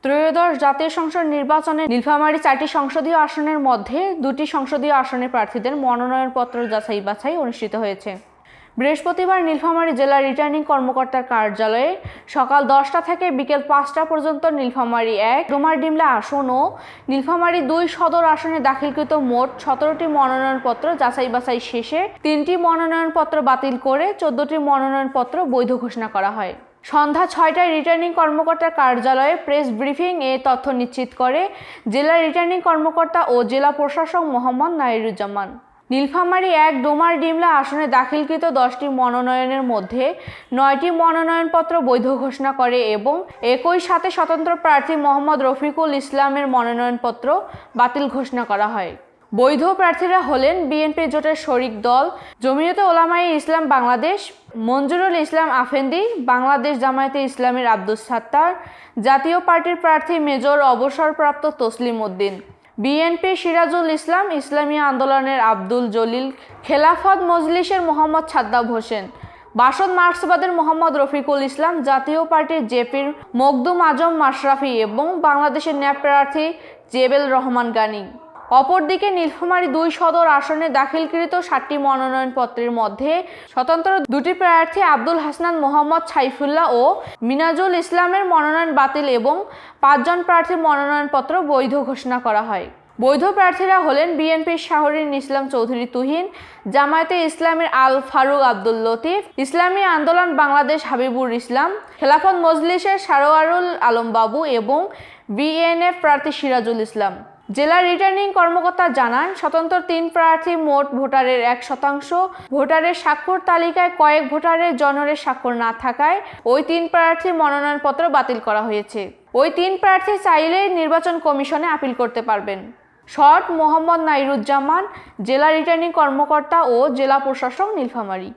ত্রয়োদশ জাতীয় সংসদ নির্বাচনে নীলফামারী 4টি সংসদীয় আসনের মধ্যে 2টি সংসদীয় আসনে প্রার্থীদের মনোনয়নপত্র যাচাই বাছাই অনুষ্ঠিত হয়েছে। বৃহস্পতিবার নীলফামারী জেলা রিটার্নিং কর্মকর্তার কার্যালয়ে সকাল 10টা থেকে বিকেল 5টা পর্যন্ত নীলফামারী 1 ডোমারডিমলা আসন ও নীলফামারী 2 সদর আসনে দাখিলকৃত মোট 17টি মনোনয়নপত্র যাচাই বাছাই শেষে 3টি মনোনয়নপত্র বাতিল করে 14টি মনোনয়নপত্র বৈধ ঘোষণা করা হয়। সন্ধ্যা 6টায় রিটার্নিং কর্মকর্তার কার্যালয়ে প্রেস ব্রিফিং এ তথ্য নিশ্চিত করে জেলা রিটার্নিং কর্মকর্তা ও জেলা প্রশাসক মোহাম্মদ নাইরুজ্জামান। নীলফামারী 1 ডোমারডিমলা আসনে দাখিলকৃত 10টি মনোনয়নের মধ্যে 9টি মনোনয়নপত্র বৈধ ঘোষণা করে এবং একই সাথে স্বতন্ত্র প্রার্থী মোহাম্মদ রফিকুল ইসলামের মনোনয়নপত্র বাতিল ঘোষণা করা হয়। বৈধ প্রার্থীরা হলেন বিএনপি জোটের শরিক দল জমিয়তে উলামায়ে ইসলাম বাংলাদেশ, মঞ্জুরুল ইসলাম আফেন্দি, বাংলাদেশ জামায়াতে ইসলামীর আব্দুস সাত্তার, জাতীয় পার্টির প্রার্থী মেজর অবসরপ্রাপ্ত তসলিম উদ্দিন, বিএনপি সিরাজুল ইসলাম, ইসলামী আন্দোলনের আব্দুল জলিল, খেলাফত মজলিসের মোহাম্মদ সাদ্দাব হোসেন, বাসদ মার্ক্সবাদের মোহাম্মদ রফিকুল ইসলাম, জাতীয় পার্টির জেপির মখদুম আজম মাশরাফি এবং বাংলাদেশের ন্যাপ প্রার্থী জেবেল রহমান গানী। অপরদিকে নীলফামারী 2 সদর আসনে দাখিলকৃত 7টি মনোনয়নপত্রের মধ্যে স্বতন্ত্র 2টি প্রার্থী আব্দুল হাসনান মোহাম্মদ সাইফুল্লাহ ও মিনাজুল ইসলামের মনোনয়ন বাতিল এবং 5 জন প্রার্থীর মনোনয়নপত্র বৈধ ঘোষণা করা হয়। বৈধ প্রার্থীরা হলেন বিএনপির শাহরিন ইসলাম চৌধুরী তুহিন, জামায়াতে ইসলামীর আল ফারুক আব্দুল লতিফ, ইসলামী আন্দোলন বাংলাদেশ হাবিবুর ইসলাম, খেলাফত মজলিসের সারোয়ারুল আলম বাবু এবং বিএনএফ প্রার্থী সিরাজুল ইসলাম। জেলা রিটার্নিং কর্মকর্তা জানান, স্বতন্ত্র 3 প্রার্থী মোট ভোটারের 1% ভোটারের স্বাক্ষর তালিকায় কয়েক ভোটারের জনরের স্বাক্ষর না থাকায় ওই 3 প্রার্থীর মনোনয়নপত্র বাতিল করা হয়েছে। ওই 3 প্রার্থী চাইলে নির্বাচন কমিশনে আপিল করতে পারবেন। শর্ট মোহাম্মদ নাইরুজ্জামান, জেলা রিটার্নিং কর্মকর্তা ও জেলা প্রশাসক নীলফামারী।